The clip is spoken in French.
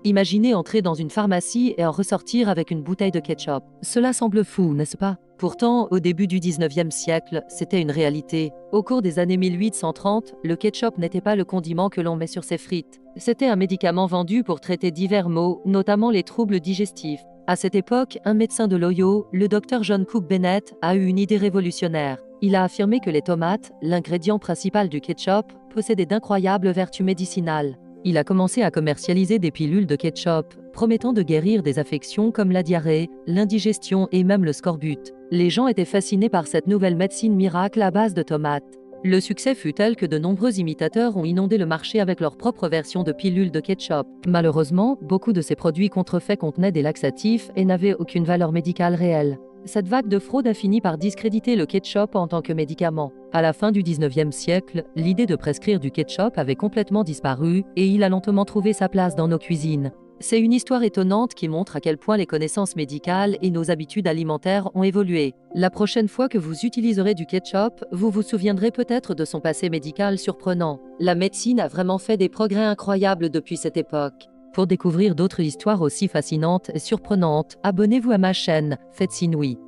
Imaginez entrer dans une pharmacie et en ressortir avec une bouteille de ketchup. Cela semble fou, n'est-ce pas? Pourtant, au début du 19e siècle, c'était une réalité. Au cours des années 1830, le ketchup n'était pas le condiment que l'on met sur ses frites. C'était un médicament vendu pour traiter divers maux, notamment les troubles digestifs. À cette époque, un médecin de l'Ohio, le docteur John Cook Bennett, a eu une idée révolutionnaire. Il a affirmé que les tomates, l'ingrédient principal du ketchup, possédaient d'incroyables vertus médicinales. Il a commencé à commercialiser des pilules de ketchup, promettant de guérir des affections comme la diarrhée, l'indigestion et même le scorbut. Les gens étaient fascinés par cette nouvelle médecine miracle à base de tomates. Le succès fut tel que de nombreux imitateurs ont inondé le marché avec leur propre version de pilules de ketchup. Malheureusement, beaucoup de ces produits contrefaits contenaient des laxatifs et n'avaient aucune valeur médicale réelle. Cette vague de fraude a fini par discréditer le ketchup en tant que médicament. À la fin du 19e siècle, l'idée de prescrire du ketchup avait complètement disparu et il a lentement trouvé sa place dans nos cuisines. C'est une histoire étonnante qui montre à quel point les connaissances médicales et nos habitudes alimentaires ont évolué. La prochaine fois que vous utiliserez du ketchup, vous vous souviendrez peut-être de son passé médical surprenant. La médecine a vraiment fait des progrès incroyables depuis cette époque. Pour découvrir d'autres histoires aussi fascinantes et surprenantes, abonnez-vous à ma chaîne, faites-si Inouï.